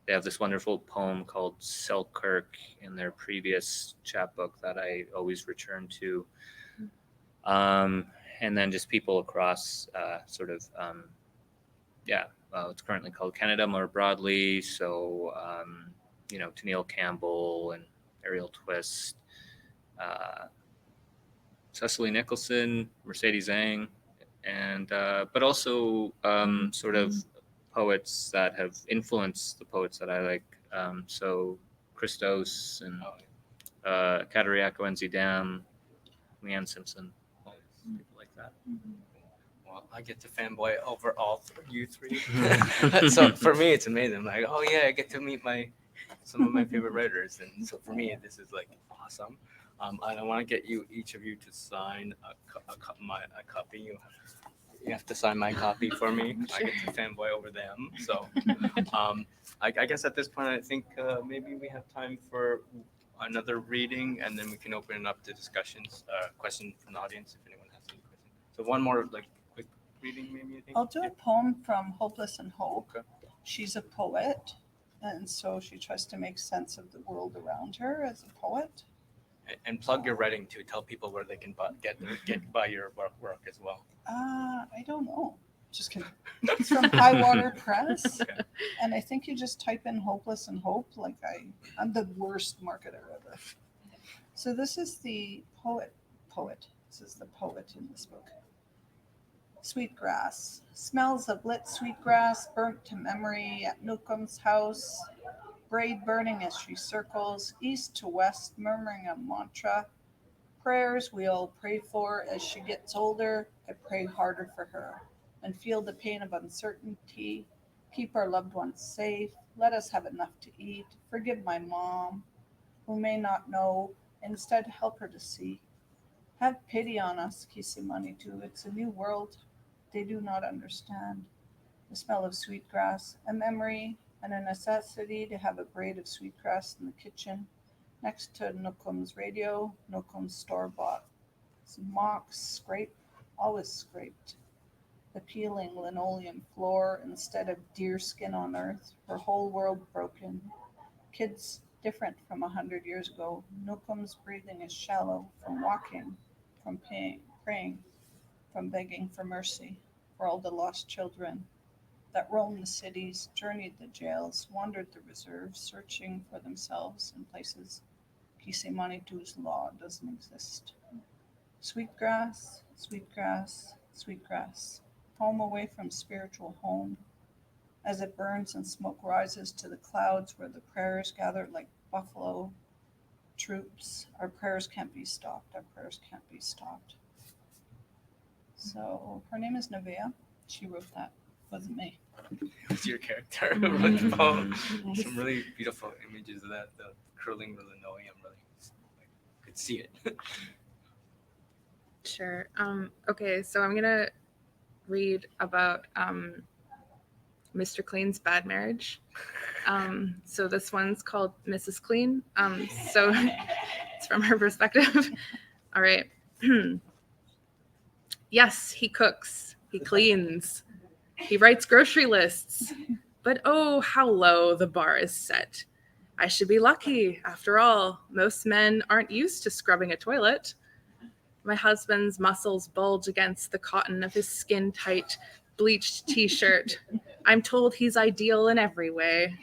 They have this wonderful poem called Selkirk in their previous chapbook that I always return to. And then just people across it's currently called Canada more broadly. So, Tennille Campbell and Ariel Twist, Cecily Nicholson, Mercedes Zhang, and but also sort of poets that have influenced the poets that I like. So Christos and Kateriako Nzidam, Leanne Simpson, people like that. Well, I get to fanboy over all you three. So for me, it's amazing. I'm like, oh yeah, I get to meet some of my favorite writers, and so for me, this is like awesome. I want to get each of you to sign a copy. You have to sign my copy for me. I get to fanboy over them. So I guess at this point, I think maybe we have time for another reading, and then we can open it up to discussions, questions from the audience if anyone has any questions. So one more quick reading, maybe, I think. I'll do a poem from Hopeless and Hope. Okay. She's a poet, and so she tries to make sense of the world around her as a poet. And plug your writing to tell people where they can buy your work as well. I don't know. Just kidding. It's from High Water Press. Okay. And I think you just type in Hopeless and Hope. Like I'm the worst marketer ever. So this is the poet. This is the poet in this book. Sweetgrass. Smells of lit sweetgrass burnt to memory at Newcomb's house. Braid burning as she circles east to west, murmuring a mantra. Prayers we all pray for as she gets older. I pray harder for her and feel the pain of uncertainty. Keep our loved ones safe. Let us have enough to eat. Forgive my mom, who may not know. Instead, help her to see. Have pity on us, Kisimanitu. It's a new world they do not understand. The smell of sweetgrass, a memory, and a necessity to have a braid of sweetgrass in the kitchen next to Nukum's radio, Nukum's store-bought. Mocks scrape, always scraped. The peeling linoleum floor instead of deerskin on earth, her whole world broken. Kids different from 100 years ago. Nukum's breathing is shallow from walking, from praying, from begging for mercy for all the lost children that roamed the cities, journeyed the jails, wandered the reserves, searching for themselves in places Kisemanitu's law doesn't exist. Sweetgrass, sweetgrass, sweetgrass, home away from spiritual home. As it burns and smoke rises to the clouds where the prayers gather like buffalo troops. Our prayers can't be stopped. Our prayers can't be stopped. So her name is Nevaeh. She wrote that. Wasn't me. It's your character who wrote the poem. Nice. Some really beautiful images of that, the curling linoleum, really. Like, could see it. Sure. Okay, so I'm gonna read about Mr. Clean's bad marriage. So this one's called Mrs. Clean. So it's from her perspective. All right. Yes, he cooks. He cleans. He writes grocery lists. But oh, how low the bar is set. I should be lucky. After all, most men aren't used to scrubbing a toilet. My husband's muscles bulge against the cotton of his skin-tight, bleached t-shirt. I'm told he's ideal in every way.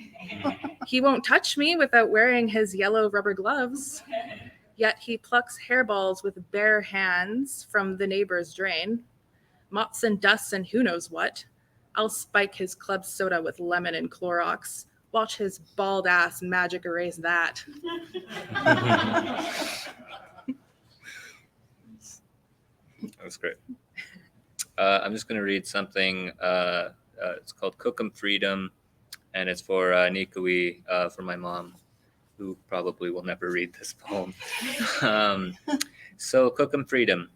He won't touch me without wearing his yellow rubber gloves. Yet he plucks hairballs with bare hands from the neighbor's drain. Mops and dusts and who knows what. I'll spike his club soda with lemon and Clorox. Watch his bald ass magic erase that. That was great. I'm just going to read something. It's called Cookum Freedom, and it's for Нікі, for my mom, who probably will never read this poem. So, Cookum Freedom.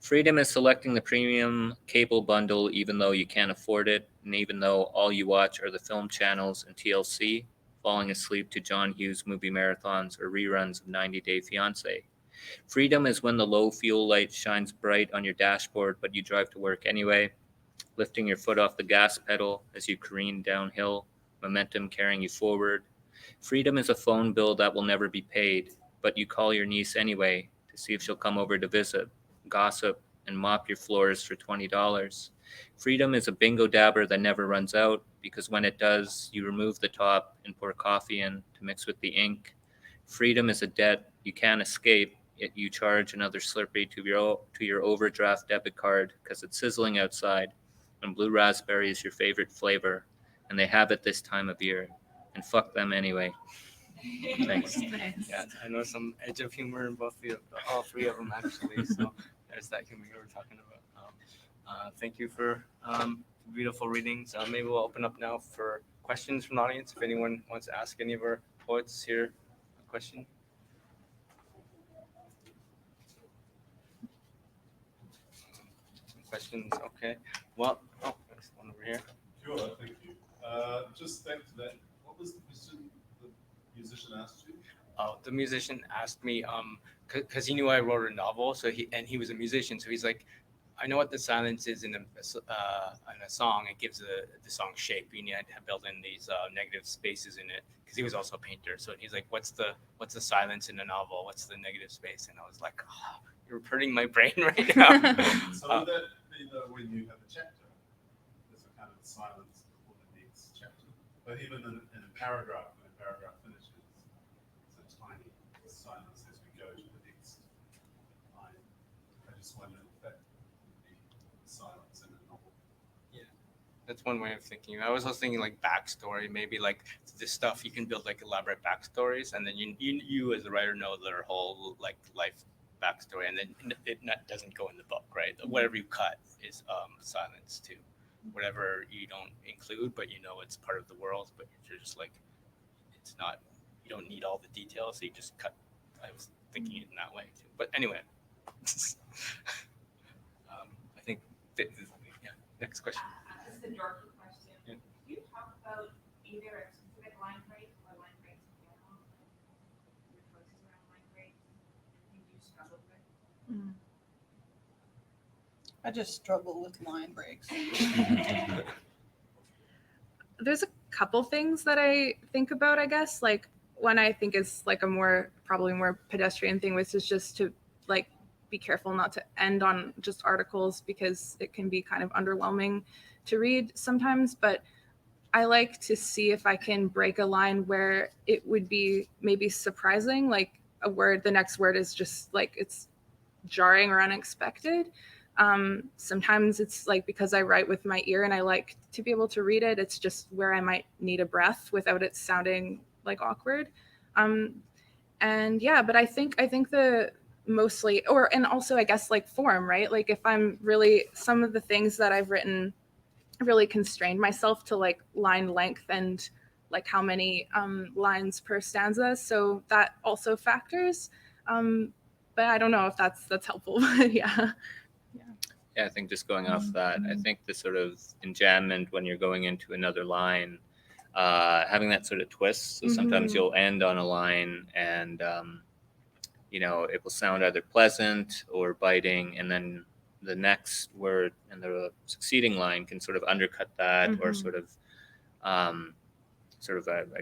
Freedom is selecting the premium cable bundle even though you can't afford it, and even though all you watch are the film channels and TLC, falling asleep to John Hughes movie marathons or reruns of 90 Day Fiancé. Freedom is when the low fuel light shines bright on your dashboard, but you drive to work anyway, lifting your foot off the gas pedal as you careen downhill, momentum carrying you forward. Freedom is a phone bill that will never be paid, but you call your niece anyway to see if she'll come over to visit, gossip, and mop your floors for $20. Freedom is a bingo dabber that never runs out, because when it does, you remove the top and pour coffee in to mix with the ink. Freedom is a debt you can't escape, yet you charge another Slurpee to your overdraft debit card because it's sizzling outside, and blue raspberry is your favorite flavor, and they have it this time of year, and fuck them anyway. Thanks. Nice. Yeah, I know some edge of humor in all three of them actually. So there's that humor you were talking about. Thank you for beautiful readings. Maybe we'll open up now for questions from the audience. If anyone wants to ask any of our poets here a question. Questions? Okay. Well, there's one over here. Sure, thank you. Just back to that, what was the question the musician asked you? Oh, the musician asked me, because he knew I wrote a novel, so he was a musician, so he's like, I know what the silence is in a song. It gives the song shape. You need to build in these negative spaces in it, because he was also a painter. So he's like, what's the silence in a novel? What's the negative space? And I was like, oh, you're hurting my brain right now. So would that be when you have a chapter, there's a kind of silence before the next chapter. But even in a paragraph, when a paragraph finishes, it's a tiny silence as we go to the next line. I just wondered if that would be silence in a novel. That's one way of thinking. I was also thinking like backstory, maybe like this stuff you can build like elaborate backstories, and then you as a writer know their whole like life backstory, and then it doesn't go in the book, right? Whatever you cut is silence too. Whatever you don't include, but you know it's part of the world, but you're just like, it's not. You don't need all the details, so you just cut. I was thinking it in that way too. But anyway, I think, yeah, next question. This is a dorky question. Yeah. Can you talk about either a specific line break or line breaks in general? Your choices around line breaks and things you struggled with? I just struggle with line breaks. There's a couple things that I think about, I guess. Like one I think is like a probably more pedestrian thing, which is just to like be careful not to end on just articles because it can be kind of underwhelming to read sometimes. But I like to see if I can break a line where it would be maybe surprising, like a word, the next word is just like it's jarring or unexpected. Sometimes it's like because I write with my ear and I like to be able to read it, it's just where I might need a breath without it sounding like awkward. And yeah, but I think the mostly, and also I guess like form, right? Like if I'm really, some of the things that I've written really constrained myself to like line length and like how many lines per stanza. So that also factors. But I don't know if that's helpful. But yeah. Yeah, I think just going off that, I think the sort of enjambment when you're going into another line, having that sort of twist. So sometimes you'll end on a line and, it will sound either pleasant or biting. And then the next word and the succeeding line can sort of undercut that or sort of, I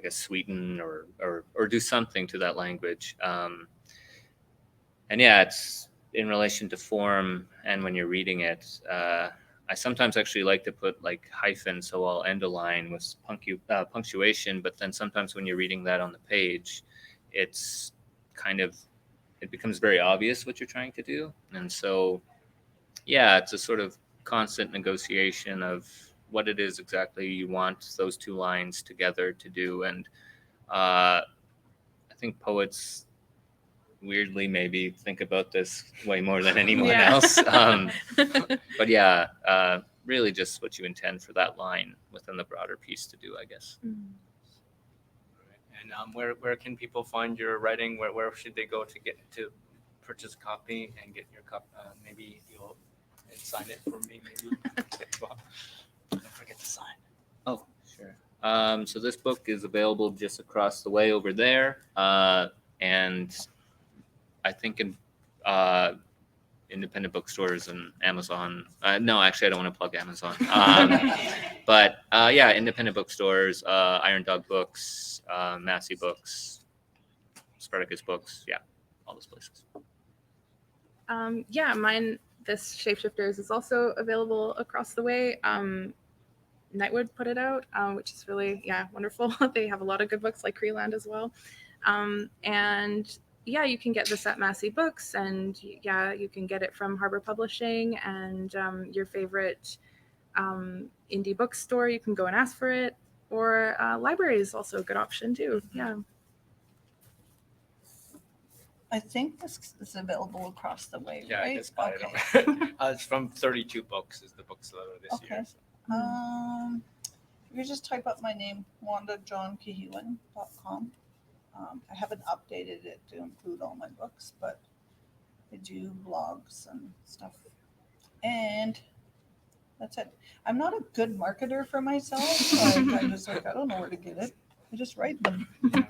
guess, sweeten or do something to that language. And yeah, it's in relation to form and when you're reading it, I sometimes actually like to put like hyphens, so I'll end a line with punctuation, but then sometimes when you're reading that on the page, it becomes very obvious what you're trying to do. And so, yeah, it's a sort of constant negotiation of what it is exactly you want those two lines together to do. And I think poets weirdly maybe think about this way more than anyone else. But yeah, really just what you intend for that line within the broader piece to do, I guess. And where can people find your writing? Where should they go to purchase a copy and get your copy? Maybe you'll sign it for me. Maybe. Don't forget to sign. Oh, sure. So this book is available just across the way over there, and I think in independent bookstores and Amazon. No, actually, I don't want to plug Amazon. But yeah, independent bookstores, Iron Dog Books, Massey Books, Spartacus Books. Yeah, all those places. Yeah, mine, this Shapeshifters is also available across the way. Nightwood put it out, which is really, wonderful. They have a lot of good books like Creeland as well. And yeah, you can get this at Massey Books, and yeah, you can get it from Harbour Publishing and your favorite indie bookstore. You can go and ask for it, or library is also a good option too. Yeah. I think this is available across the way, Yeah, right? I just bought Okay. it. It's from 32 Books is the bookseller this year. Okay. So. You just type up my name, WandaJohn-Kehewin.com. I haven't updated it to include all my books, but I do blogs and stuff. And that's it. I'm not a good marketer for myself. So I'm just like, I don't know where to get it. I just write them. All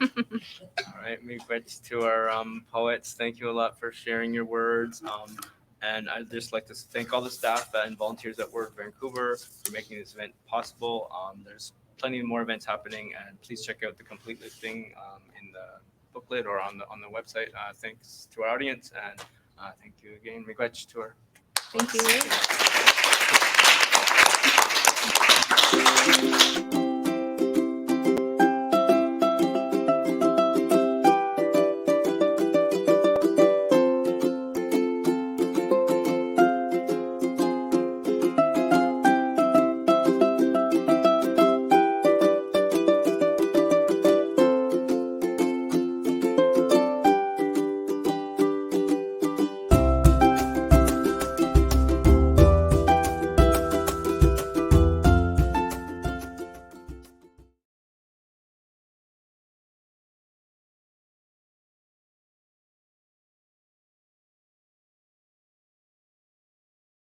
right, regrets to our poets. Thank you a lot for sharing your words. And I'd just like to thank all the staff and volunteers at Word Vancouver for making this event possible. There's plenty more events happening, and please check out the complete listing in the booklet or on the website. Thanks to our audience, and thank you again, regrets to our. Thank you.